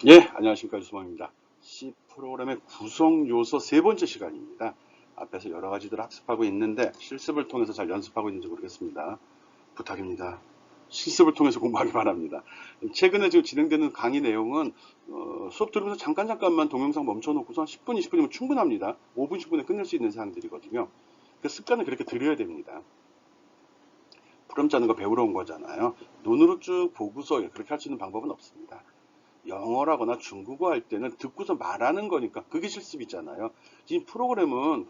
예, 안녕하십니까. 유수망입니다. C 프로그램의 구성 요소 세 번째 시간입니다. 앞에서 여러 가지들 학습하고 있는데 실습을 통해서 잘 연습하고 있는지 모르겠습니다. 부탁입니다. 실습을 통해서 공부하기 바랍니다. 최근에 지금 진행되는 강의 내용은 수업 들으면서 잠깐만 동영상 멈춰놓고서 한 10분, 20분이면 충분합니다. 5분, 10분에 끝낼 수 있는 사항들이거든요. 그 습관을 그렇게 들여야 됩니다. 프롬 짜는 거 배우러 온 거잖아요. 눈으로 쭉 보고서 그렇게 할 수 있는 방법은 없습니다. 영어라거나 중국어 할 때는 듣고서 말하는 거니까 그게 실습이잖아요. 이 프로그램은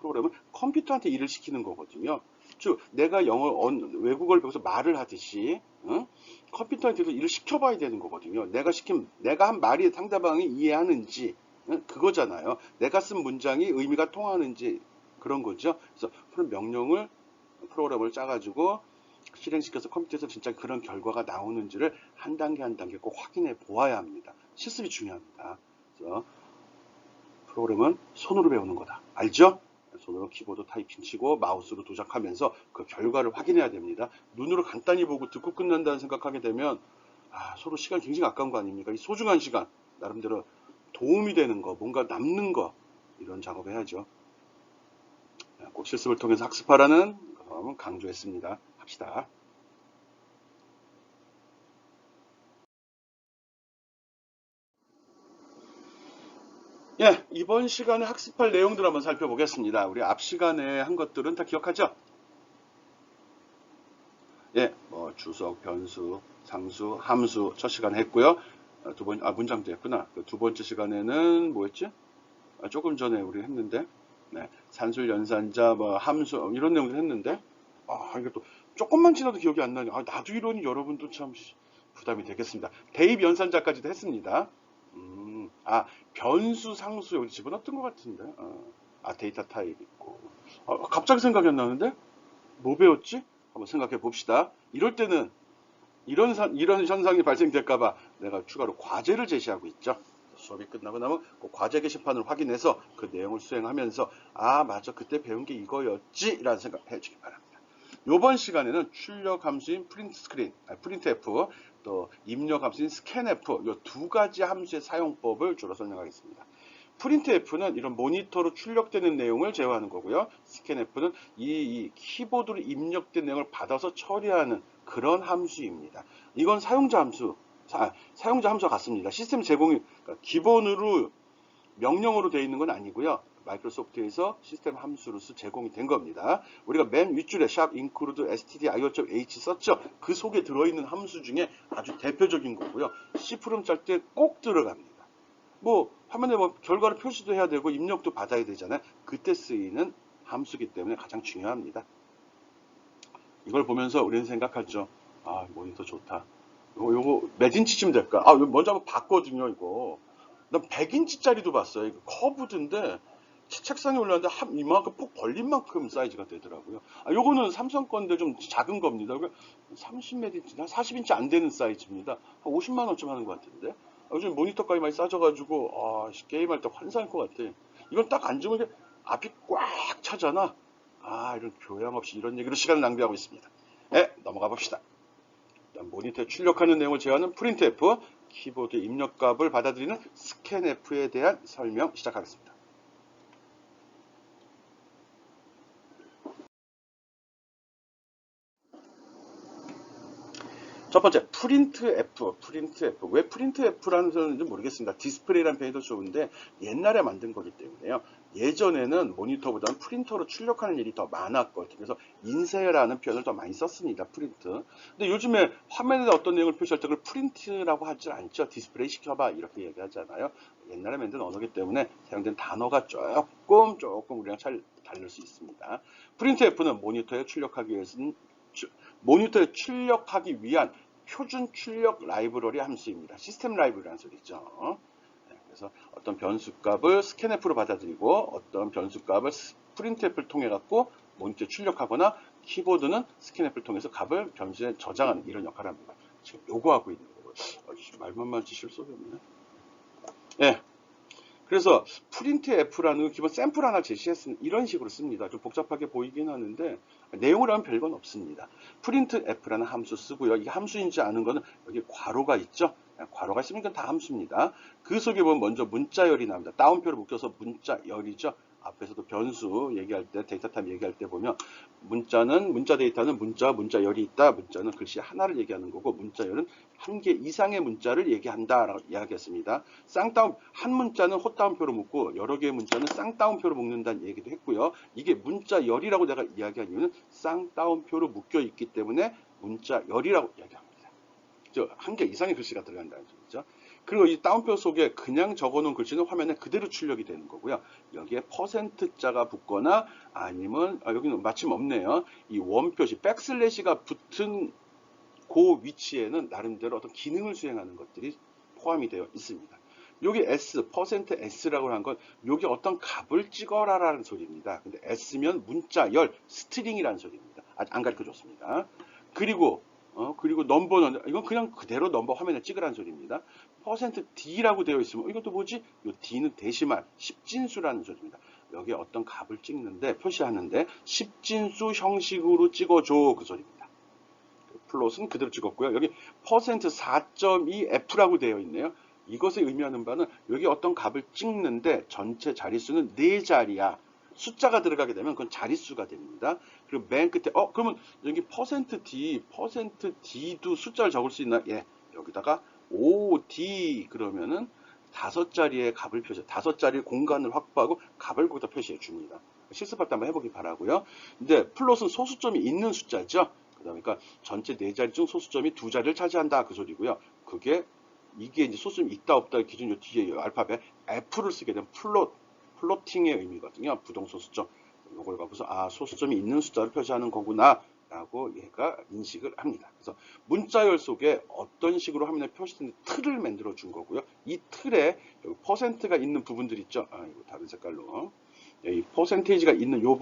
컴퓨터한테 일을 시키는 거거든요. 즉 내가 외국어를 배워서 말을 하듯이 컴퓨터한테도 일을 시켜봐야 되는 거거든요. 내가 한 말이 상대방이 이해하는지 그거잖아요. 내가 쓴 문장이 의미가 통하는지 그런 거죠. 그래서 그런 프로그램을 짜가지고 실행시켜서 컴퓨터에서 진짜 그런 결과가 나오는지를 한 단계 한 단계 꼭 확인해 보아야 합니다. 실습이 중요합니다. 그래서 프로그램은 손으로 배우는 거다. 알죠? 손으로 키보드 타이핑 치고 마우스로 도작하면서 그 결과를 확인해야 됩니다. 눈으로 간단히 보고 듣고 끝난다는 생각하게 되면 서로 시간 굉장히 아까운 거 아닙니까? 이 소중한 시간 나름대로 도움이 되는 거, 뭔가 남는 거 이런 작업을 해야죠. 꼭 실습을 통해서 학습하라는 거 강조했습니다. 합시다. 예, 이번 시간에 학습할 내용들 한번 살펴보겠습니다. 우리 앞 시간에 한 것들은 다 기억하죠? 예, 뭐 주석, 변수, 상수, 함수 첫 시간에 했고요. 문장도 했구나. 두 번째 시간에는 뭐였지? 조금 전에 우리 했는데, 네, 산술, 연산자, 뭐 함수 이런 내용들 했는데, 이게 또 조금만 지나도 기억이 안 나냐. 나도 이러니 여러분도 참 부담이 되겠습니다. 대입 연산자까지도 했습니다. 변수, 상수 여기 집어넣었던 것 같은데. 데이터 타입 있고. 갑자기 생각이 안 나는데? 뭐 배웠지? 한번 생각해 봅시다. 이럴 때는 이런 현상이 발생될까봐 내가 추가로 과제를 제시하고 있죠. 수업이 끝나고 나면 그 과제 게시판을 확인해서 그 내용을 수행하면서 맞아 그때 배운 게 이거였지 라는 생각 해주기 바랍니다. 이번 시간에는 출력 함수인 프린트F 또 입력 함수인 스캔F 이 두 가지 함수의 사용법을 주로 설명하겠습니다. 프린트F는 이런 모니터로 출력되는 내용을 제어하는 거고요. 스캔F는 이 키보드로 입력된 내용을 받아서 처리하는 그런 함수입니다. 이건 사용자 함수와 같습니다. 시스템 제공이 그러니까 기본으로 명령어로 되어 있는 건 아니고요. 마이크로소프트에서 시스템 함수로서 제공이 된 겁니다. 우리가 맨 윗줄에 샵 include stdio.h 썼죠. 그 속에 들어있는 함수 중에 아주 대표적인 거고요. C 프롬 짤 때 꼭 들어갑니다. 뭐 화면에 뭐 결과를 표시도 해야 되고 입력도 받아야 되잖아요. 그때 쓰이는 함수기 때문에 가장 중요합니다. 이걸 보면서 우리는 생각하죠. 모니터 좋다. 요거 몇 인치쯤 될까? 먼저 한번 봤거든요, 이거. 난 100인치짜리도 봤어요. 이거 커브드인데 책상에 올렸는데 이만큼 푹 벌린 만큼 사이즈가 되더라고요. 요거는 삼성 건데 좀 작은 겁니다. 30몇 인치, 40인치 안 되는 사이즈입니다. 한 50만 원쯤 하는 것 같은데. 요즘 모니터값이 많이 싸져가지고 게임할 때 환상일 것 같아. 이건 딱 앉으면 이게 앞이 꽉 차잖아. 이런 교양 없이 이런 얘기로 시간을 낭비하고 있습니다. 네, 넘어가 봅시다. 모니터에 출력하는 내용을 제어하는 프린트F, 키보드 입력값을 받아들이는 스캔F에 대한 설명 시작하겠습니다. 첫 번째, 프린트F. 왜 프린트F라는 소리인지 모르겠습니다. 디스플레이란 표현이 더 좋은데 옛날에 만든 거기 때문에요. 예전에는 모니터보다는 프린터로 출력하는 일이 더 많았거든요. 그래서 인쇄라는 표현을 더 많이 썼습니다. 프린트. 근데 요즘에 화면에 어떤 내용을 표시할 때 그걸 프린트라고 하지 않죠. 디스플레이 시켜봐 이렇게 얘기하잖아요. 옛날에 만든 언어기 때문에 사용된 단어가 조금 우리랑 잘 다를 수 있습니다. 프린트F는 모니터에 출력하기 위한 표준 출력 라이브러리 함수입니다. 시스템 라이브러리라는 소리죠. 그래서 어떤 변수값을 스캔F로 받아들이고 어떤 변수값을 프린트F를 통해 갖고 모니터에 출력하거나 키보드는 스캔F를 통해서 값을 변수에 저장하는 이런 역할을 합니다. 지금 요거 하고 있는 거고 말만 많지 실소리 없네. 예, 그래서 프린트F라는 기본 샘플 하나 제시했으면 이런 식으로 씁니다. 좀 복잡하게 보이긴 하는데 내용을 하면 별건 없습니다. 프린트F라는 함수 쓰고요. 이게 함수인지 아는 거는 여기 괄호가 있죠. 괄호가 있으면 이건 다 함수입니다. 그 속에 보면 먼저 문자열이 나옵니다. 따옴표로 묶여서 문자열이죠. 앞에서도 변수 얘기할 때, 데이터 타입 얘기할 때 보면 문자 데이터는 문자열이 있다. 문자는 글씨 하나를 얘기하는 거고 문자열은 한 개 이상의 문자를 얘기한다라고 이야기했습니다. 한 문자는 헛따옴표로 묶고 여러 개의 문자는 쌍따옴표로 묶는다는 얘기도 했고요. 이게 문자열이라고 내가 이야기한 이유는 쌍따옴표로 묶여 있기 때문에 문자열이라고 이야기합니다. 한 개 이상의 글씨가 들어간다는 소리죠. 그리고 이 따옴표 속에 그냥 적어놓은 글씨는 화면에 그대로 출력이 되는 거고요. 여기에 %자가 붙거나 아니면 여기는 마침 없네요. 이 원표시 백슬래시가 붙은 그 위치에는 나름대로 어떤 기능을 수행하는 것들이 포함이 되어 있습니다. 여기 %S라고 한 건 여기 어떤 값을 찍어라라는 소리입니다. 근데 S면 문자열, 스트링이라는 소리입니다. 아직 안 가르쳐 줬습니다. 그리고 넘버는 이건 그냥 그대로 넘버 화면에 찍으라는 소리입니다. %D라고 되어 있으면 이것도 뭐지? 이 D는 데시말, 십진수라는 소리입니다. 여기에 어떤 값을 찍는데 표시하는데 십진수 형식으로 찍어줘 그 소리입니다. 플롯은 그대로 찍었고요. 여기 %4.2F라고 되어 있네요. 이것에 의미하는 바는 여기 어떤 값을 찍는데 전체 자릿수는 4자리야. 숫자가 들어가게 되면 그건 자릿수가 됩니다. 그리고 맨 끝에 그러면 여기 %D도 숫자를 적을 수 있나? 예. 여기다가 OD 그러면은 5자리의 값을 표시, 5자리 공간을 확보하고 값을 거기다 표시해 줍니다. 실습할 때 한번 해보기 바라고요. 근데 플롯은 소수점이 있는 숫자죠. 그러니까 전체 4자리 중 소수점이 2자리를 차지한다 그 소리고요. 이게 이제 소수점이 있다 없다 기준 요 뒤에 알파벳 F를 쓰게 되면 플로팅의 의미거든요. 부동소수점. 이걸 갖고서 소수점이 있는 숫자를 표시하는 거구나 라고 얘가 인식을 합니다. 그래서 문자열 속에 어떤 식으로 화면에 표시되는 틀을 만들어 준 거고요. 이 틀에 여기 %가 있는 부분들 있죠. 이거 다른 색깔로. 이 %가 있는 요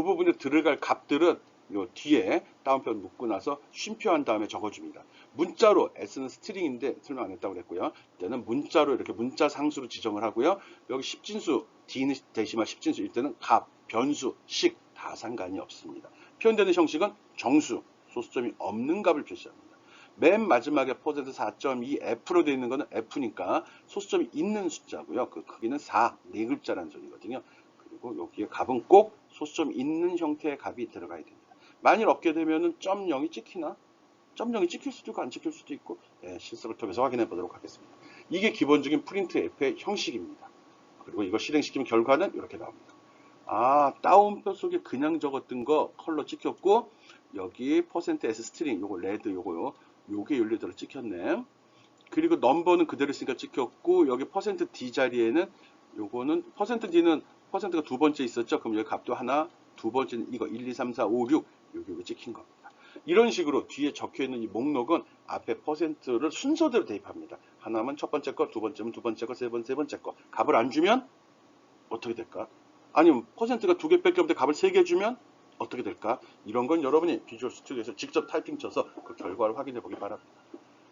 부분에 들어갈 값들은 요 뒤에 따옴표를 묶고 나서 쉼표한 다음에 적어줍니다. 문자로 S는 스트링인데 설명 안 했다고 그랬고요. 이때는 문자로 이렇게 문자 상수로 지정을 하고요. 여기 십진수 D는 데시말 십진수일 때는 값, 변수, 식 다 상관이 없습니다. 표현되는 형식은 정수, 소수점이 없는 값을 표시합니다. 맨 마지막에 %4.2F로 되어 있는 거는 F니까 소수점이 있는 숫자고요. 그 크기는 4, 4글자라는 소리거든요. 그리고 여기에 값은 꼭 소수점이 있는 형태의 값이 들어가야 됩니다. 만일 없게 되면은 .0이 찍히나? .0이 찍힐 수도 있고 안 찍힐 수도 있고 실습을 통해서 확인해 보도록 하겠습니다. 이게 기본적인 프린트F의 형식입니다. 그리고 이걸 실행시키면 결과는 이렇게 나옵니다. 따옴표 속에 그냥 적었던 거 컬러 찍혔고 여기 %S 스트링 요거 레드 요게 윤리대로 찍혔네. 그리고 넘버는 그대로 있으니까 찍혔고 여기 %D 자리에는 요거는 %D는 %가 두 번째 있었죠. 그럼 여기 값도 하나, 두 번째는 이거 1, 2, 3, 4, 5, 6 여기 찍힌 겁니다. 이런 식으로 뒤에 적혀 있는 이 목록은 앞에 %를 순서대로 대입합니다. 하나면 첫 번째 거, 두 번째면 두 번째 거, 세 번째 거. 값을 안 주면 어떻게 될까? 아니면 %가 두 개밖에 없는데 값을 3개 주면 어떻게 될까? 이런 건 여러분이 비주얼 스튜디오에서 직접 타이핑 쳐서 그 결과를 확인해 보기 바랍니다.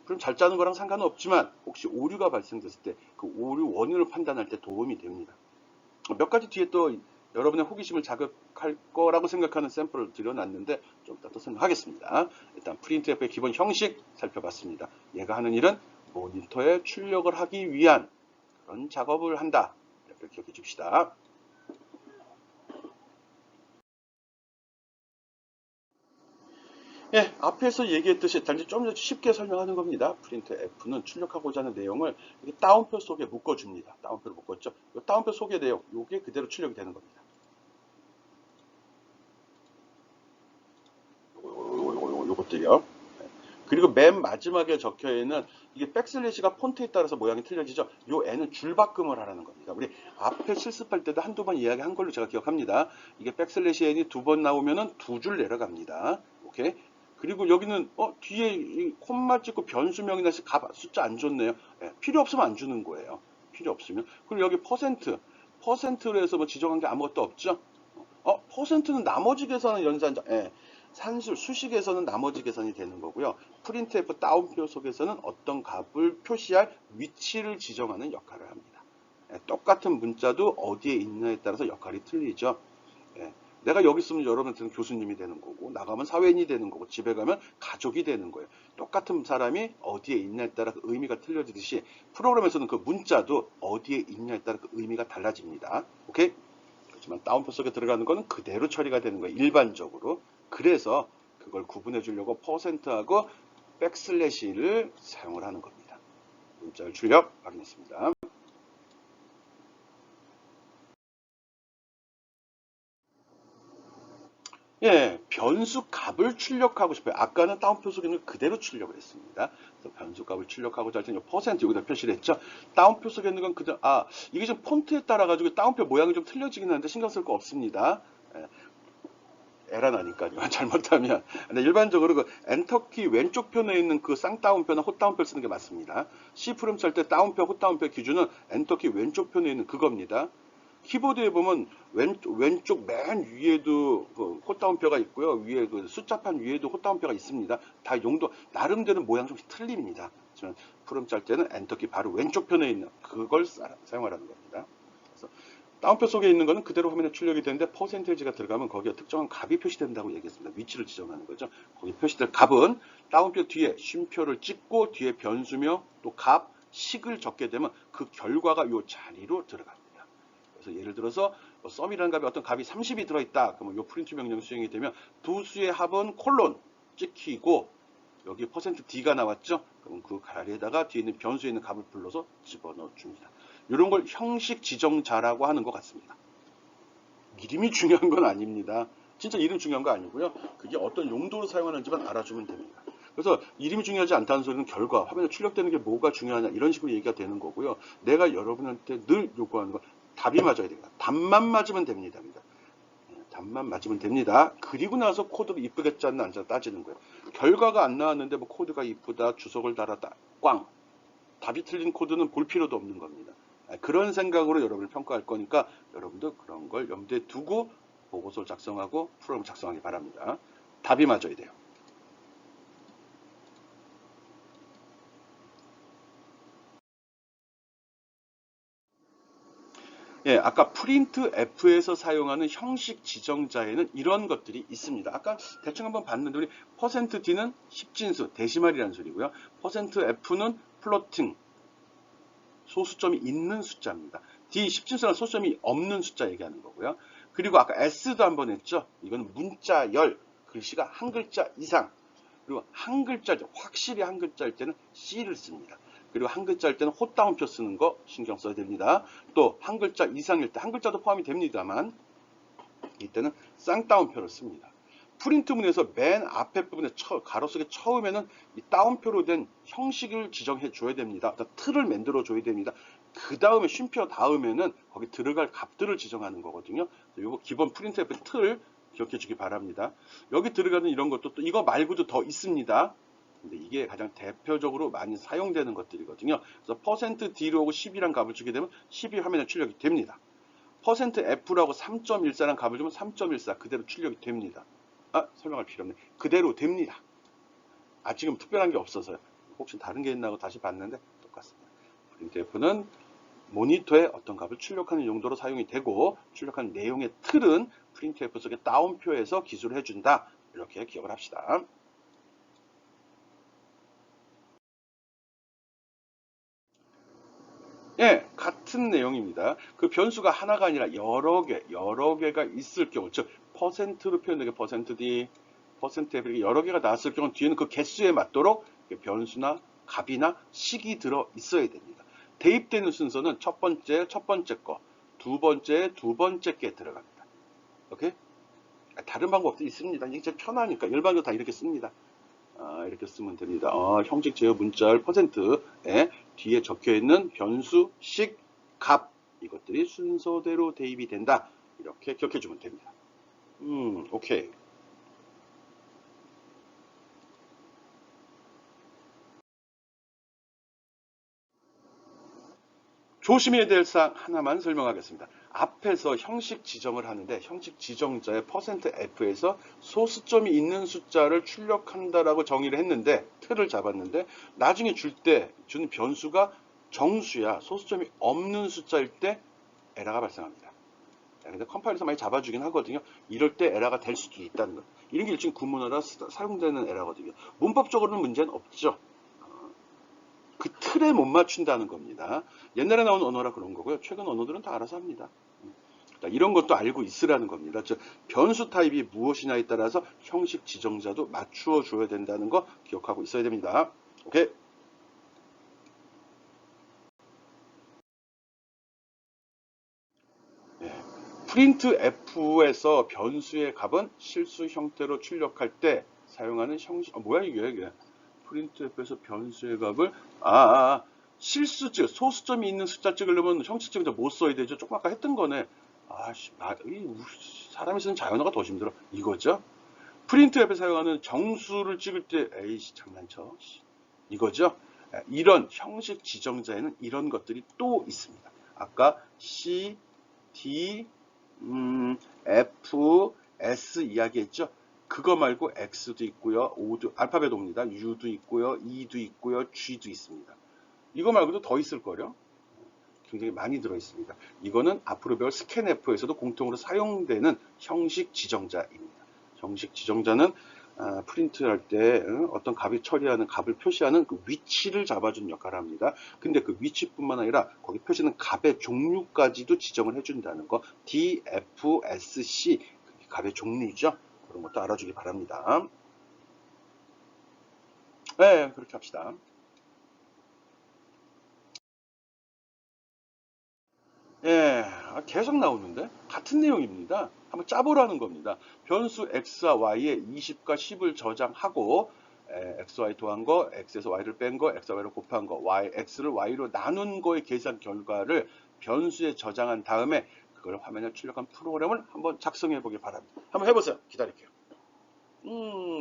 그럼 잘 짜는 거랑 상관은 없지만 혹시 오류가 발생됐을 때 그 오류 원인을 판단할 때 도움이 됩니다. 몇 가지 뒤에 또 여러분의 호기심을 자극할 거라고 생각하는 샘플을 드려놨는데 좀 이따 또 설명하겠습니다. 일단 프린트F의 기본 형식 살펴봤습니다. 얘가 하는 일은 모니터에 출력을 하기 위한 그런 작업을 한다. 이렇게 기억해 줍시다. 앞에서 얘기했듯이 단지 좀 더 쉽게 설명하는 겁니다. 프린트F는 출력하고자 하는 내용을 따옴표 속에 묶어줍니다. 따옴표를 묶었죠. 이 따옴표 속의 내용, 이게 그대로 출력이 되는 겁니다. 요것들이요. 그리고 맨 마지막에 적혀 있는 이게 백슬래시가 폰트에 따라서 모양이 틀려지죠. 요 N은 줄바꿈을 하라는 겁니다. 우리 앞에 실습할 때도 한두 번 이야기한 걸로 제가 기억합니다. 이게 백슬래시 N이 두 번 나오면은 두 줄 내려갑니다. 오케이. 그리고 여기는 뒤에 이 콤마 찍고 변수명이나 숫자 안 줬네요. 필요 없으면 안 주는 거예요. 필요 없으면. 그리고 여기 %로 해서 뭐 지정한 게 아무것도 없죠. %는 나머지 계산은 연산자. 수식에서는 나머지 계산이 되는 거고요. 프린트F 따옴표 속에서는 어떤 값을 표시할 위치를 지정하는 역할을 합니다. 똑같은 문자도 어디에 있느냐에 따라서 역할이 틀리죠. 내가 여기 있으면 여러분한테는 교수님이 되는 거고, 나가면 사회인이 되는 거고, 집에 가면 가족이 되는 거예요. 똑같은 사람이 어디에 있냐에 따라 그 의미가 틀려지듯이 프로그램에서는 그 문자도 어디에 있냐에 따라 그 의미가 달라집니다. 오케이? 그렇지만 다운표 속에 들어가는 거는 그대로 처리가 되는 거예요. 일반적으로. 그래서 그걸 구분해 주려고 퍼센트하고 백슬래시를 사용을 하는 겁니다. 문자열 출력 확인했습니다. 예, 변수 값을 출력하고 싶어요. 아까는 다운표 속에 있는 걸 그대로 출력을 했습니다. 그래서 변수 값을 출력하고자 할 때는 퍼센트 여기다 표시를 했죠. 다운표 속에 있는 건 그대로, 이게 좀 폰트에 따라 가지고 다운표 모양이 좀 틀려지긴 하는데 신경 쓸 거 없습니다. 예, 에라 나니까요. 잘못하면. 근데 일반적으로 그 엔터키 왼쪽 편에 있는 그 쌍다운표나 헛다운표를 쓰는 게 맞습니다. C 프롬 짤 때 다운표, 헛다운표 기준은 엔터키 왼쪽 편에 있는 그겁니다. 키보드에 보면 왼쪽 맨 위에도 그 헛다운표가 있고요. 위에 그 숫자판 위에도 헛다운표가 있습니다. 다 용도 나름대로 모양 좀 틀립니다. 하지만 프롬 짤 때는 엔터키 바로 왼쪽 편에 있는 그걸 사용하라는 겁니다. 그래서 다운표 속에 있는 거는 그대로 화면에 출력이 되는데 퍼센테이지가 들어가면 거기에 특정한 값이 표시된다고 얘기했습니다. 위치를 지정하는 거죠. 거기 표시될 값은 다운표 뒤에 쉼표를 찍고 뒤에 변수며 또 값, 식을 적게 되면 그 결과가 이 자리로 들어갑니다. 그래서 예를 들어서 뭐 썸이라는 값에 어떤 값이 30이 들어있다. 그러면 이 프린트 명령 수행이 되면 두 수의 합은 콜론 찍히고 여기 퍼센트 %D가 나왔죠. 그럼 그 자리에다가 뒤에 있는 변수에 있는 값을 불러서 집어넣어 줍니다. 이런 걸 형식 지정자라고 하는 것 같습니다. 이름이 중요한 건 아닙니다. 진짜 이름 중요한 거 아니고요. 그게 어떤 용도로 사용하는지만 알아주면 됩니다. 그래서 이름이 중요하지 않다는 소리는 결과, 화면에 출력되는 게 뭐가 중요하냐 이런 식으로 얘기가 되는 거고요. 내가 여러분한테 늘 요구하는 건 답이 맞아야 됩니다. 답만 맞으면 됩니다. 답만 맞으면 됩니다. 그리고 나서 코드를 이쁘게 짰나 안 짰나 따지는 거예요. 결과가 안 나왔는데 뭐 코드가 이쁘다, 주석을 달았다, 꽝. 답이 틀린 코드는 볼 필요도 없는 겁니다. 그런 생각으로 여러분을 평가할 거니까 여러분도 그런 걸 염두에 두고 보고서를 작성하고 프로그램을 작성하기 바랍니다. 답이 맞아야 돼요. 예, 아까 프린트 F에서 사용하는 형식 지정자에는 이런 것들이 있습니다. 아까 대충 한번 봤는데 우리 %D는 십진수, 데시말이라는 소리고요. %F는 플로팅, 소수점이 있는 숫자입니다. D 십진수는 소수점이 없는 숫자 얘기하는 거고요. 그리고 아까 S도 한번 했죠. 이건 문자열, 글씨가 한 글자 이상. 그리고 한 글자, 확실히 한 글자일 때는 C를 씁니다. 그리고 한 글자일 때는 헛다운표 쓰는 거 신경 써야 됩니다. 또 한 글자 이상일 때 한 글자도 포함이 됩니다만 이때는 쌍다운표를 씁니다. 프린트문에서 맨 앞에 부분에 가로 속에 처음에는 이 다운표로 된 형식을 지정해 줘야 됩니다. 틀을 만들어 줘야 됩니다. 그 다음에 쉼표 다음에는 거기 들어갈 값들을 지정하는 거거든요. 이거 기본 프린트F 틀 기억해 주기 바랍니다. 여기 들어가는 이런 것도 또 이거 말고도 더 있습니다. 근데 이게 가장 대표적으로 많이 사용되는 것들이거든요. 그래서 %D로 하고 10이란 값을 주게 되면 10이 화면에 출력이 됩니다. %F라고 3.14란 값을 주면 3.14 그대로 출력이 됩니다. 설명할 필요 없네. 그대로 됩니다. 지금 특별한 게 없어서요. 혹시 다른 게 있나 하고 다시 봤는데 똑같습니다. 프린트F는 모니터에 어떤 값을 출력하는 용도로 사용이 되고 출력하는 내용의 틀은 프린트F 속에 다운표에서 기술을 해준다. 이렇게 기억을 합시다. 예, 같은 내용입니다. 그 변수가 하나가 아니라 여러 개가 있을 경우, 즉 %로 표현되게 %D, %F 이렇게 여러 개가 나왔을 경우 뒤에는 그 개수에 맞도록 변수나 값이나 식이 들어 있어야 됩니다. 대입되는 순서는 첫 번째 거, 두 번째 게 들어갑니다. 오케이? 다른 방법도 있습니다. 이게 제일 편하니까 일반적으로 다 이렇게 씁니다. 이렇게 쓰면 됩니다. 형식 제어 문자열 %에 뒤에 적혀 있는 변수, 식, 값 이것들이 순서대로 대입이 된다. 이렇게 기억해 주면 됩니다. 오케이. 조심해야 될 사항 하나만 설명하겠습니다. 앞에서 형식 지정을 하는데 형식 지정자의 %F에서 소수점이 있는 숫자를 출력한다라고 정의를 했는데 틀을 잡았는데 나중에 주는 변수가 정수야 소수점이 없는 숫자일 때 에러가 발생합니다. 근데 컴파일에서 많이 잡아주긴 하거든요. 이럴 때 에러가 될 수도 있다는 거. 이런 게 일종의 구문어라 사용되는 에러거든요. 문법적으로는 문제는 없죠. 그 틀에 못 맞춘다는 겁니다. 옛날에 나온 언어라 그런 거고요. 최근 언어들은 다 알아서 합니다. 이런 것도 알고 있으라는 겁니다. 즉 변수 타입이 무엇이냐에 따라서 형식 지정자도 맞추어 줘야 된다는 거 기억하고 있어야 됩니다. 오케이. 예. 프린트 F에서 변수의 값은 실수 형태로 출력할 때 사용하는 형식, 뭐야 이게. 프린트 F에서 변수의 값을, 실수즉, 소수점이 있는 숫자 찍으려면 형식 지정자 못 써야 되죠. 조금 아까 했던 거네. 사람이 쓰는 자연어가 더 힘들어. 이거죠. 프린트 앱에 사용하는 정수를 찍을 때, 에이씨, 장난쳐. 이거죠. 이런 형식 지정자에는 이런 것들이 또 있습니다. 아까 C, D, F, S 이야기했죠. 그거 말고 X도 있고요. O도, 알파벳 O입니다. U도 있고요. E도 있고요. G도 있습니다. 이거 말고도 더 있을 거요. 굉장히 많이 들어있습니다. 이거는 앞으로 배울 스캔F에서도 공통으로 사용되는 형식 지정자입니다. 형식 지정자는 프린트할 때 어떤 값이 처리하는 값을 표시하는 그 위치를 잡아주는 역할을 합니다. 근데 그 위치뿐만 아니라 거기 표시는 값의 종류까지도 지정을 해준다는 거. D, F, S, C 값의 종류죠. 그런 것도 알아주기 바랍니다. 네, 그렇게 합시다. 예, 계속 나오는데 같은 내용입니다. 한번 짜보라는 겁니다. 변수 x와 y에 20과 10을 저장하고 x, y 더한 거, x에서 y를 뺀 거, x, y를 곱한 거, x를 y로 나눈 거의 계산 결과를 변수에 저장한 다음에 그걸 화면에 출력한 프로그램을 한번 작성해 보기 바랍니다. 한번 해보세요. 기다릴게요.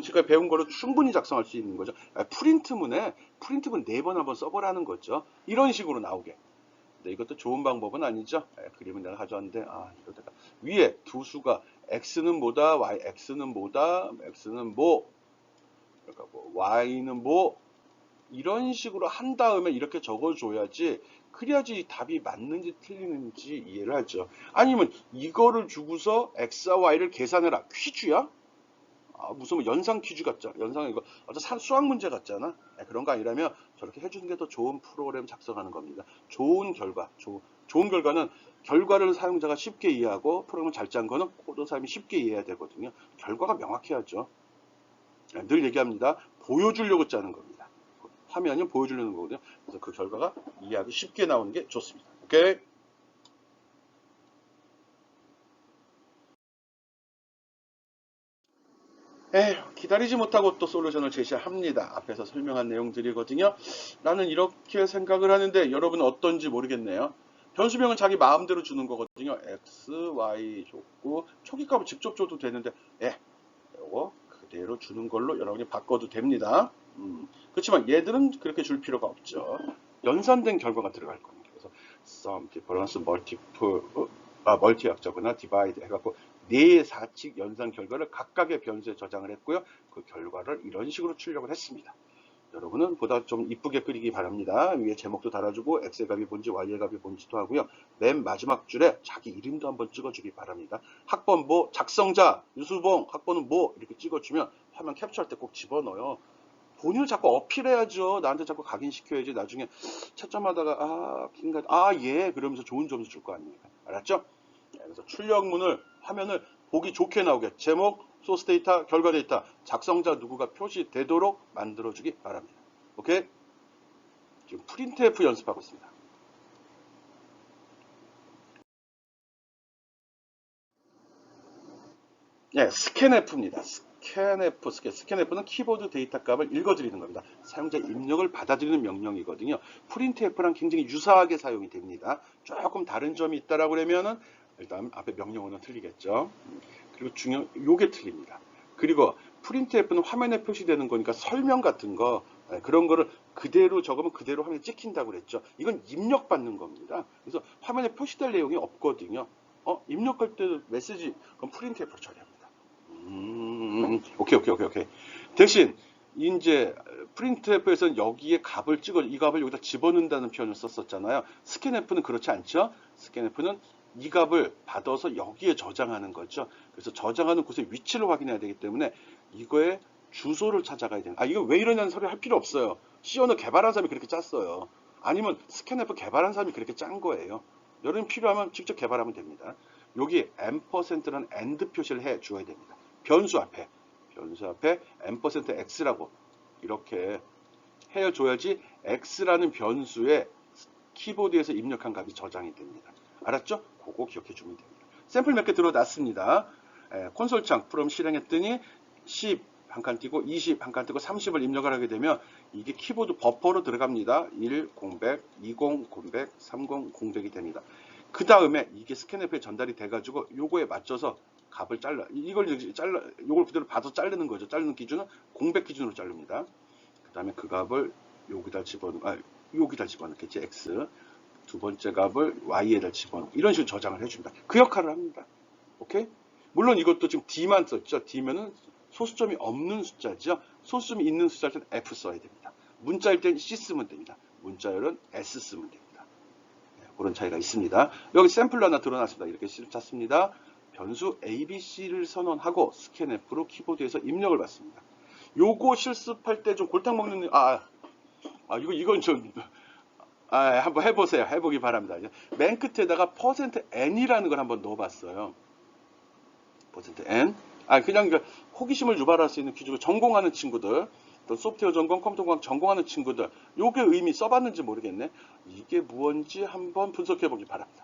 지금까지 배운 거로 충분히 작성할 수 있는 거죠. 프린트문 4번 한번 써보라는 거죠. 이런 식으로 나오게. 네, 이것도 좋은 방법은 아니죠. 그림은 내가 가져왔는데, 이러다가 위에 두 수가 x는 뭐다, x는 뭐다, x는 뭐, 그러니까 뭐, y는 뭐, 이런 식으로 한 다음에 이렇게 적어줘야지, 그래야지 답이 맞는지 틀리는지 이해를 하죠. 아니면 이거를 주고서 x와 y를 계산해라. 퀴즈야? 무슨 뭐 연상 퀴즈 같죠? 연상 이거 어떤 수학 문제 같잖아. 그런 거 아니라면 저렇게 해주는 게 더 좋은 프로그램 작성하는 겁니다. 좋은 결과, 좋은 결과는 결과를 사용자가 쉽게 이해하고 프로그램을 잘 짠 거는 코드 사람이 쉽게 이해해야 되거든요. 결과가 명확해야죠. 늘 얘기합니다. 보여주려고 짜는 겁니다. 화면이 보여주려는 거거든요. 그래서 그 결과가 이해하기 쉽게 나오는 게 좋습니다. 오케이? 기다리지 못하고 또 솔루션을 제시합니다. 앞에서 설명한 내용들이거든요. 나는 이렇게 생각을 하는데 여러분은 어떤지 모르겠네요. 변수명은 자기 마음대로 주는 거거든요. x, y 줬고 초기값을 직접 줘도 되는데 이거 그대로 주는 걸로 여러분이 바꿔도 됩니다. 그렇지만 얘들은 그렇게 줄 필요가 없죠. 연산된 결과가 들어갈 겁니다. 그래서 sum, difference, 멀티 약자거나 divide 해갖고 네 사칙 연산 결과를 각각의 변수에 저장을 했고요. 그 결과를 이런 식으로 출력을 했습니다. 여러분은 보다 좀 이쁘게 그리기 바랍니다. 위에 제목도 달아주고 x의 값이 뭔지 y의 값이 뭔지도 하고요. 맨 마지막 줄에 자기 이름도 한번 찍어주기 바랍니다. 학번 뭐, 작성자, 유수봉, 학번은 뭐 이렇게 찍어주면 화면 캡처할 때 꼭 집어넣어요. 본인을 자꾸 어필해야죠. 나한테 자꾸 각인시켜야지. 나중에 채점하다가 예 그러면서 좋은 점수 줄 거 아닙니까? 알았죠? 그래서 출력문을 화면을 보기 좋게 나오게 제목, 소스 데이터, 결과 데이터, 작성자 누구가 표시되도록 만들어주기 바랍니다. 오케이? 지금 프린트F 연습하고 있습니다. 스캔F입니다. 스캔F는 키보드 데이터 값을 읽어드리는 겁니다. 사용자 입력을 받아들이는 명령이거든요. 프린트F랑 굉장히 유사하게 사용이 됩니다. 조금 다른 점이 있다라고 그러면은 일단 앞에 명령어는 틀리겠죠. 그리고 요게 틀립니다. 그리고 프린트F는 화면에 표시되는 거니까 설명 같은 거 그런 거를 그대로 적으면 그대로 화면에 찍힌다고 그랬죠. 이건 입력받는 겁니다. 그래서 화면에 표시될 내용이 없거든요. 입력할 때 메시지 그럼 프린트F로 처리합니다. 오케이. 대신 이제 프린트F에서는 여기에 이 값을 여기다 집어넣는다는 표현을 썼었잖아요. 스캔F는 그렇지 않죠. 스캔F는 이 값을 받아서 여기에 저장하는 거죠. 그래서 저장하는 곳의 위치를 확인해야 되기 때문에 이거의 주소를 찾아가야 돼요. 이거 왜 이러냐는 소리 할 필요 없어요. C 언어 개발한 사람이 그렇게 짰어요. 아니면 스캔F 개발한 사람이 그렇게 짠 거예요. 여러분 필요하면 직접 개발하면 됩니다. 여기 %라는 AND 표시를 해 주어야 됩니다. 변수 앞에 %x라고 이렇게 해줘야지 x라는 변수에 키보드에서 입력한 값이 저장이 됩니다. 알았죠? 그거 기억해 주면 됩니다. 샘플 몇 개 들어놨습니다. 콘솔 창 프롬 실행했더니 10 한 칸 띄고 20 한 칸 띄고 30을 입력을 하게 되면 이게 키보드 버퍼로 들어갑니다. 1 공백, 20 공백, 30 공백이 됩니다. 그 다음에 이게 스캔F에 전달이 돼가지고 요거에 맞춰서 값을 요걸 그대로 봐서 자르는 거죠. 자르는 기준은 공백 기준으로 자릅니다. 그 다음에 그 값을 여기다 집어넣겠지, x. 두 번째 값을 y에다 집어넣고 이런 식으로 저장을 해줍니다. 그 역할을 합니다. 오케이? 물론 이것도 지금 d만 썼죠. d면은 소수점이 없는 숫자죠. 소수점이 있는 숫자일 때는 f 써야 됩니다. 문자일 때는 c 쓰면 됩니다. 문자열은 s 쓰면 됩니다. 그런 차이가 있습니다. 여기 샘플로 하나 드러났습니다. 이렇게 C를 찾습니다. 변수 ABC를 선언하고 스캔F로 키보드에서 입력을 받습니다. 요거 실습할 때 좀 골탕 먹는 이건 좀 한번 해보세요. 해보기 바랍니다. 맨 끝에다가 %n이라는 걸 한번 넣어봤어요. %n. 그냥 호기심을 유발할 수 있는 퀴즈고 전공하는 친구들, 또 소프트웨어 전공, 컴퓨터 공학 전공하는 친구들, 요게 의미 써봤는지 모르겠네. 이게 무언지 한번 분석해보기 바랍니다.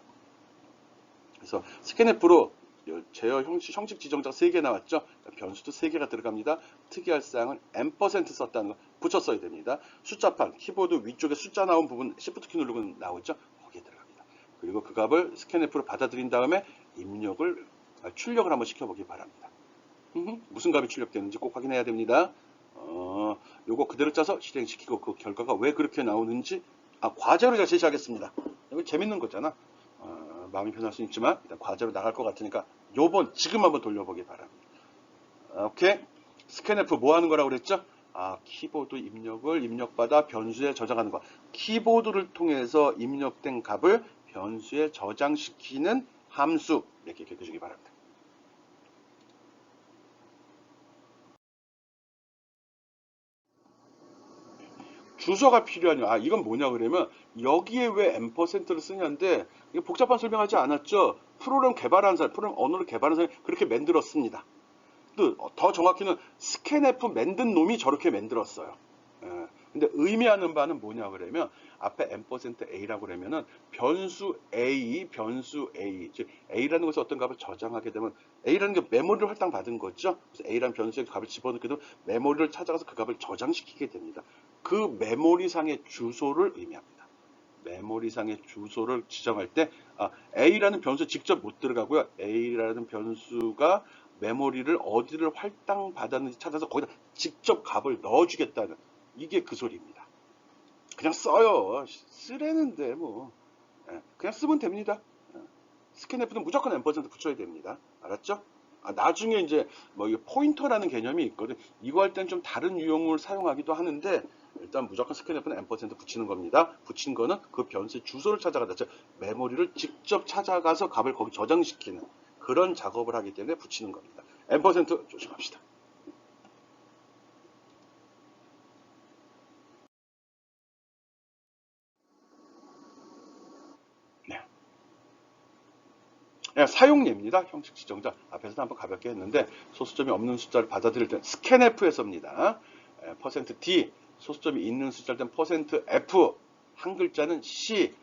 그래서 스캔F로 제어 형식 지정자가 3개 나왔죠. 변수도 3개가 들어갑니다. 특이할 사항은 %, 썼다는 거 붙였어야 됩니다. 숫자판, 키보드 위쪽에 숫자 나온 부분 Shift 키 누르면 나오죠. 거기에 들어갑니다. 그리고 그 값을 스캔F로 받아들인 다음에 출력을 한번 시켜보기 바랍니다. 무슨 값이 출력되는지 꼭 확인해야 됩니다. 요거 그대로 짜서 실행시키고 그 결과가 왜 그렇게 나오는지 과제로 제가 제시하겠습니다. 이거 재밌는 거잖아. 마음이 편할 수 있지만 일단 과제로 나갈 것 같으니까 지금 한번 돌려보기 바랍니다. 오케이. 스캔F 뭐 하는 거라고 그랬죠? 키보드 입력받아 변수에 저장하는 거. 키보드를 통해서 입력된 값을 변수에 저장시키는 함수. 이렇게 기억해 주기 바랍니다. 주소가 필요하냐? 이건 뭐냐 그러면 여기에 왜 %를 쓰냐인데 이게 복잡한 설명하지 않았죠? 프로그램 언어를 개발한 사람이 그렇게 만들었습니다. 또 더 정확히는 스캔F 만든 놈이 저렇게 만들었어요. 근데 의미하는 바는 뭐냐 그러면 앞에 %a라고 그러면은 변수 A, 즉 A라는 것을 어떤 값을 저장하게 되면 A라는 게 메모리를 할당받은 거죠. 그래서 A라는 변수의 값을 집어넣게 되면 메모리를 찾아가서 그 값을 저장시키게 됩니다. 그 메모리상의 주소를 의미합니다. 메모리상의 주소를 지정할 때 A라는 변수 직접 못 들어가고요. A라는 변수가 메모리를 어디를 할당받았는지 찾아서 거기다 직접 값을 넣어주겠다는 이게 그 소리입니다. 그냥 써요. 쓰라는데 뭐 그냥 쓰면 됩니다. 스캔F는 무조건 %, 붙여야 됩니다. 알았죠? 나중에 이제 이 포인터라는 개념이 있거든. 이거 할 땐 좀 다른 유형을 사용하기도 하는데 일단 무조건 스캔F는 %, 붙이는 겁니다. 붙인 거는 그 변수의 주소를 찾아가다 즉 메모리를 직접 찾아가서 값을 거기 저장시키는 그런 작업을 하기 때문에 붙이는 겁니다. %, 조심합시다. 사용예입니다. 형식 지정자 앞에서도 한번 가볍게 했는데 소수점이 없는 숫자를 받아들일 때 스캔F에서입니다. %d 소수점이 있는 숫자일 땐 %f 한 글자는 c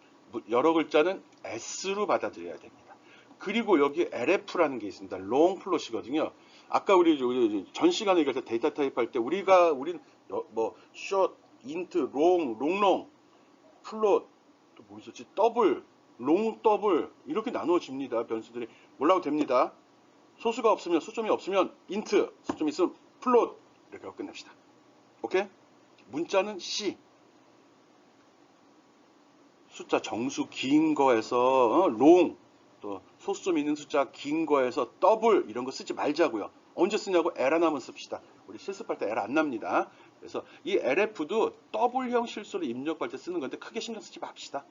여러 글자는 s로 받아들여야 됩니다. 그리고 여기 lf라는 게 있습니다. long 플롯이거든요. 아까 우리 전 시간에 얘기할 때 데이터 타입 할 때 우린 short, int, long, 플롯 또 뭐 있었지? 더블 롱 더블 이렇게 나누어집니다. 변수들이 몰라도 됩니다. 소수가 없으면 소점이 없으면 인트 소점이 있으면 플롯 이렇게 하고 끝냅시다. 오케이? 문자는 C 숫자 정수 긴 거에서 롱 또 소수점 있는 숫자 긴 거에서 더블 이런 거 쓰지 말자고요. 언제 쓰냐고 L 하나만 씁시다. 우리 실습할 때 L 안 납니다. 그래서 이 LF도 W형 실수를 입력할 때 쓰는 건데 크게 신경 쓰지 맙시다.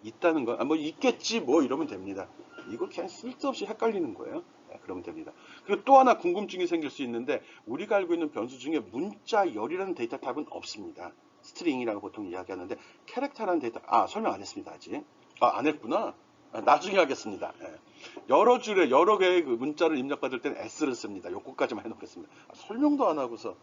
있다는 거, 뭐 있겠지 뭐 이러면 됩니다. 이거 그냥 쓸데없이 헷갈리는 거예요. 네, 그러면 됩니다. 그리고 또 하나 궁금증이 생길 수 있는데 우리가 알고 있는 변수 중에 문자열이라는 데이터 타입은 없습니다. 스트링이라고 보통 이야기하는데 캐릭터라는 데이터 설명 안 했습니다. 아직. 안 했구나. 나중에 하겠습니다. 예. 여러 줄에 여러 개의 그 문자를 입력받을 때는 S를 씁니다. 요거까지만 해놓겠습니다. 설명도 안 하고서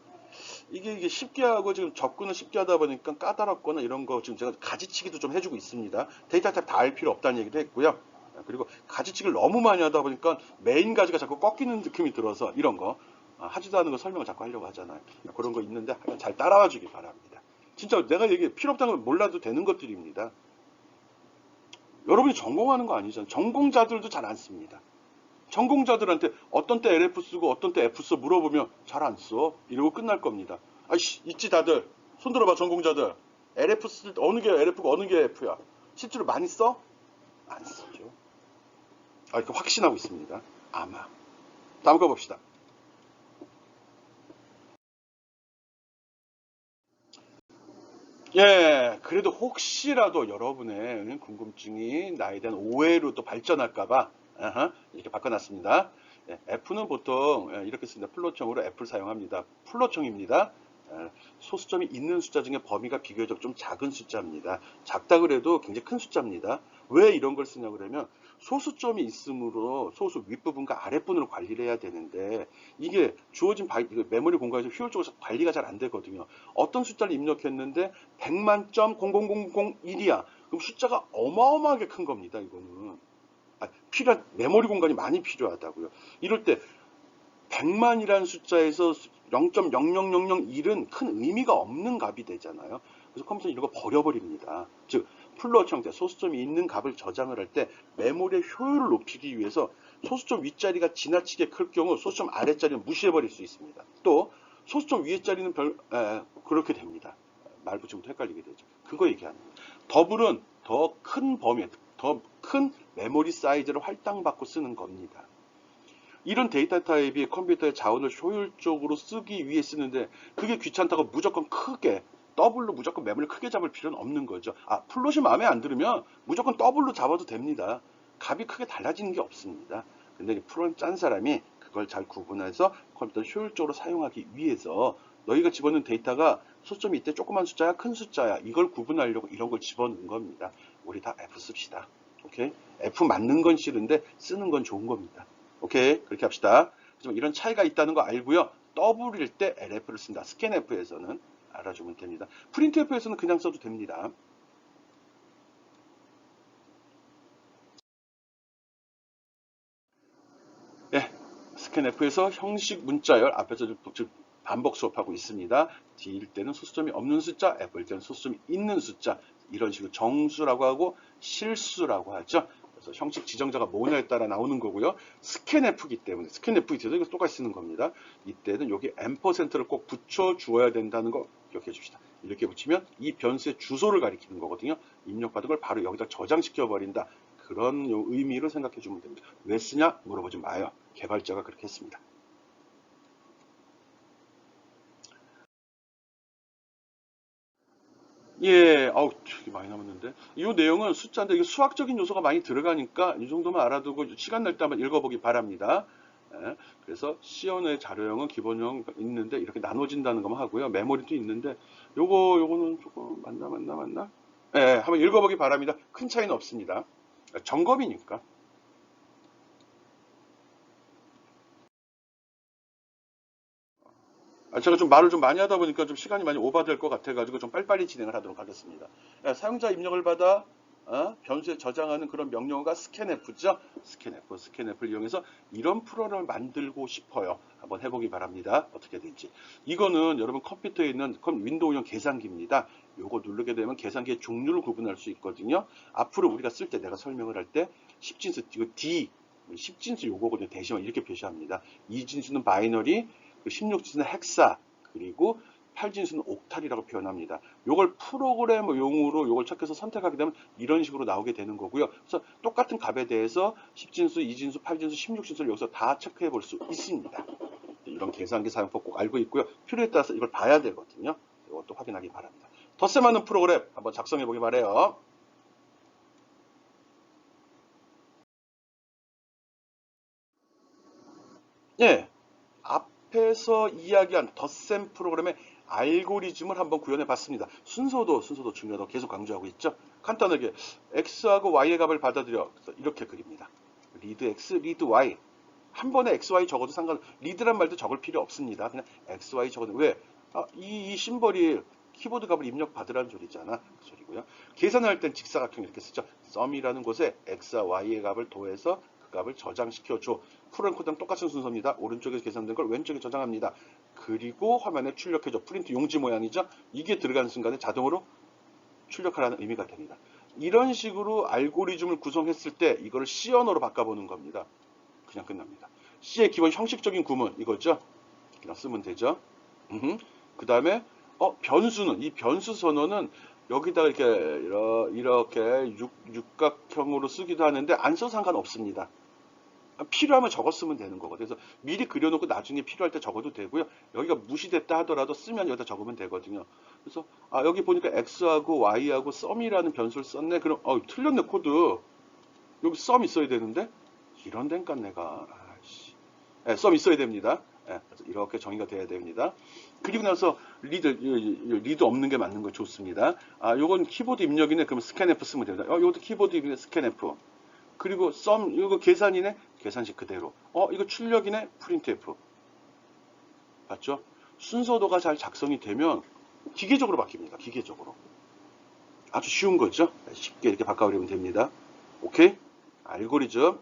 이게 쉽게 하고 지금 접근을 쉽게 하다 보니까 까다롭거나 이런 거 지금 제가 가지치기도 좀 해주고 있습니다. 데이터 타입 다 알 필요 없다는 얘기도 했고요. 그리고 가지치기를 너무 많이 하다 보니까 메인 가지가 자꾸 꺾이는 느낌이 들어서 이런 거 하지도 않은 거 설명을 자꾸 하려고 하잖아요. 그런 거 있는데 잘 따라와 주기 바랍니다. 진짜 내가 얘기 필요 없다는 걸 몰라도 되는 것들입니다. 여러분이 전공하는 거 아니잖아요. 전공자들도 잘 안 씁니다. 전공자들한테 어떤 때 LF 쓰고 어떤 때 F 써 물어보면 잘 안 써. 이러고 끝날 겁니다. 아이씨, 있지 다들. 손 들어봐, 전공자들. LF 쓸 때 어느 게 LF고 어느 게 F야. 실제로 많이 써? 안 쓰죠. 이렇게 확신하고 있습니다. 아마. 다음 거 봅시다. 예, 그래도 혹시라도 여러분의 궁금증이 나에 대한 오해로 또 발전할까봐 이렇게 바꿔놨습니다. 예, F는 보통 이렇게 씁니다. 플롯형으로 F를 사용합니다. 플롯형입니다. 소수점이 있는 숫자 중에 범위가 비교적 좀 작은 숫자입니다. 작다 그래도 굉장히 큰 숫자입니다. 왜 이런 걸 쓰냐 그러면 소수점이 있으므로 소수 윗부분과 아랫부분을 관리를 해야 되는데 이게 주어진 메모리 공간에서 효율적으로 관리가 잘 안 되거든요. 어떤 숫자를 입력했는데 100만.00001이야. 그럼 숫자가 어마어마하게 큰 겁니다. 이거는. 필요한 메모리 공간이 많이 필요하다고요. 이럴 때 100만이라는 숫자에서 0.00001은 큰 의미가 없는 값이 되잖아요. 그래서 컴퓨터는 이런 거 버려버립니다. 즉 플롯 형태, 소수점이 있는 값을 저장을 할 때 메모리의 효율을 높이기 위해서 소수점 윗자리가 지나치게 클 경우 소수점 아랫자리는 무시해버릴 수 있습니다. 또 소수점 위에 자리는 그렇게 됩니다. 말 붙이면 헷갈리게 되죠. 그거 얘기하는 거예요. 더블은 더 큰 범위, 더 큰 메모리 사이즈를 할당받고 쓰는 겁니다. 이런 데이터 타입이 컴퓨터의 자원을 효율적으로 쓰기 위해 쓰는데 그게 귀찮다고 무조건 크게 더블로 무조건 메모리를 크게 잡을 필요는 없는 거죠. 플롯이 마음에 안 들으면 무조건 더블로 잡아도 됩니다. 값이 크게 달라지는 게 없습니다. 근데 프로그램 짠 사람이 그걸 잘 구분해서 컴퓨터를 효율적으로 사용하기 위해서 너희가 집어넣은 데이터가 소점이 이때 조그만 숫자야 큰 숫자야 이걸 구분하려고 이런 걸 집어넣은 겁니다. 우리 다 F 씁시다. 오케이? F 맞는 건 싫은데 쓰는 건 좋은 겁니다. 오케이, 그렇게 합시다. 하지만 이런 차이가 있다는 거 알고요. 더블일 때 LF를 쓴다. 스캔F에서는 알아주면 됩니다. 프린트F에서는 그냥 써도 됩니다. 예, 스캔F에서 형식 문자열 앞에서 즉 반복 수업하고 있습니다. D일 때는 소수점이 없는 숫자, F일 때는 소수점이 있는 숫자 이런 식으로 정수라고 하고 실수라고 하죠. 그래서 형식 지정자가 뭐냐에 따라 나오는 거고요. 스캔F이기 때문에 스캔F일 때도 이거 똑같이 쓰는 겁니다. 이때는 여기 %를 꼭 붙여 주어야 된다는 거 기억해 줍시다. 이렇게 붙이면 이 변수의 주소를 가리키는 거거든요. 입력받은 걸 바로 여기다 저장시켜 버린다. 그런 의미로 생각해 주면 됩니다. 왜 쓰냐 물어보지 마요. 개발자가 그렇게 했습니다. 예, 되게 많이 남았는데. 이 내용은 숫자인데 이게 수학적인 요소가 많이 들어가니까 이 정도만 알아두고 시간 날 때 한번 읽어보기 바랍니다. 예, 그래서 C언의 자료형은 기본형 있는데 이렇게 나눠진다는 것만 하고요. 메모리도 있는데 요거는 조금 맞나? 예, 한번 읽어보기 바랍니다. 큰 차이는 없습니다. 점검이니까. 제가 좀 말을 좀 많이 하다 보니까 좀 시간이 많이 오버될 것 같아가지고 좀 빨리빨리 진행을 하도록 하겠습니다. 사용자 입력을 받아 변수에 저장하는 그런 명령어가 스캔F죠. 스캔F를 이용해서 이런 프로그램을 만들고 싶어요. 한번 해보기 바랍니다. 어떻게 될지. 이거는 여러분 컴퓨터에 있는 윈도우용 계산기입니다. 요거 누르게 되면 계산기의 종류를 구분할 수 있거든요. 앞으로 우리가 쓸 때 내가 설명을 할 때 10진수, 이거 D, 10진수 요거거든요. 대신에 이렇게 표시합니다. 2진수는 바이너리, 16진수는 헥사, 그리고 8진수는 옥탈이라고 표현합니다. 요걸 프로그램용으로 요걸 찾아서 선택하게 되면 이런 식으로 나오게 되는 거고요. 그래서 똑같은 값에 대해서 10진수, 2진수, 8진수, 16진수를 여기서 다 체크해 볼 수 있습니다. 이런 계산기 사용법 꼭 알고 있고요. 필요에 따라서 이걸 봐야 되거든요. 이것도 확인하기 바랍니다. 덧셈 하는 프로그램 한번 작성해 보기 바래요. 예, 앞에서 이야기한 덧셈 프로그램의 알고리즘을 한번 구현해 봤습니다. 순서도 중요하다고 계속 강조하고 있죠. 간단하게 x하고 y의 값을 받아들여 그래서 이렇게 그립니다. 리드 x, 리드 y. 한 번에 x, y 적어도 리드란 말도 적을 필요 없습니다. 그냥 x, y 적어도 왜? 이 심벌이 키보드 값을 입력받으라는 소리잖아. 그 소리고요. 계산할 땐 직사각형 이렇게 쓰죠. 썸이라는 곳에 x와 y의 값을 더해서 그 값을 저장시켜줘. 풀앤 코드랑 똑같은 순서입니다. 오른쪽에 계산된 걸 왼쪽에 저장합니다. 그리고 화면에 출력해줘. 프린트 용지 모양이죠. 이게 들어가는 순간에 자동으로 출력하라는 의미가 됩니다. 이런 식으로 알고리즘을 구성했을 때 이거를 C 언어로 바꿔보는 겁니다. 그냥 끝납니다. C의 기본 형식적인 구문 이거죠. 그냥 쓰면 되죠. 그 다음에 변수는 이 변수 선언은 여기다가 이렇게 육각형으로 쓰기도 하는데 안 써도 상관없습니다. 필요하면 적었으면 되는 거거든요. 그래서 미리 그려놓고 나중에 필요할 때 적어도 되고요. 여기가 무시됐다 하더라도 쓰면 여기다 적으면 되거든요. 그래서 여기 보니까 x하고 y하고 썸이라는 변수를 썼네. 그럼 틀렸네 코드. 여기 썸 있어야 되는데 이런 데니까 내가 썸 있어야 됩니다. 그래서 이렇게 정의가 돼야 됩니다. 그리고 나서 리드 없는 게 맞는 거 좋습니다. 요건 키보드 입력이네. 그러면 스캔F 쓰면 됩니다. 요것도 키보드 입력이네. 스캔F. 그리고 이거 계산이네. 계산식 그대로. 이거 출력이네. 프린트F. 봤죠? 순서도가 잘 작성이 되면 기계적으로 바뀝니다. 기계적으로. 아주 쉬운 거죠? 쉽게 이렇게 바꿔버리면 됩니다. 오케이? 알고리즘.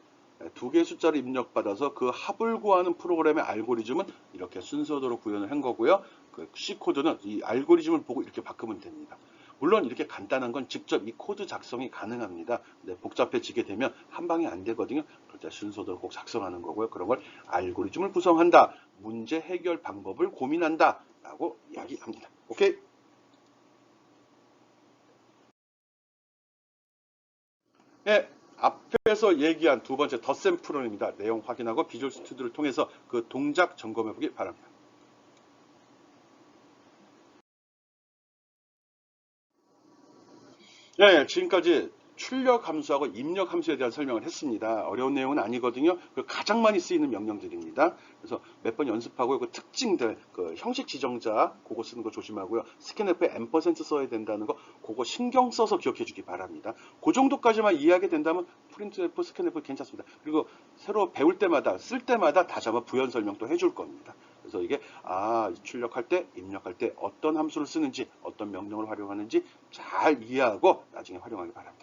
두 개의 숫자를 입력받아서 그 합을 구하는 프로그램의 알고리즘은 이렇게 순서대로 구현을 한 거고요. 그 C 코드는 이 알고리즘을 보고 이렇게 바꾸면 됩니다. 물론 이렇게 간단한 건 직접 이 코드 작성이 가능합니다. 근데 복잡해지게 되면 한 방에 안 되거든요. 그럴 때 순서대로 꼭 작성하는 거고요. 그런 걸 알고리즘을 구성한다. 문제 해결 방법을 고민한다. 라고 이야기합니다. 오케이? 네, 앞에서 얘기한 두 번째 덧셈 프로그램입니다. 내용 확인하고 비주얼 스튜디오를 통해서 그 동작 점검해 보기 바랍니다. 네, 지금까지 출력 함수하고 입력 함수에 대한 설명을 했습니다. 어려운 내용은 아니거든요. 가장 많이 쓰이는 명령들입니다. 그래서 몇 번 연습하고 그 특징들, 그 형식 지정자 그거 쓰는 거 조심하고요. 스캔F에 %, 써야 된다는 거 그거 신경 써서 기억해 주기 바랍니다. 그 정도까지만 이해하게 된다면 프린트F, 스캔F 괜찮습니다. 그리고 새로 배울 때마다 쓸 때마다 다시 한번 부연 설명도 해줄 겁니다. 그래서 이게 출력할 때, 입력할 때 어떤 함수를 쓰는지, 어떤 명령을 활용하는지 잘 이해하고 나중에 활용하기 바랍니다.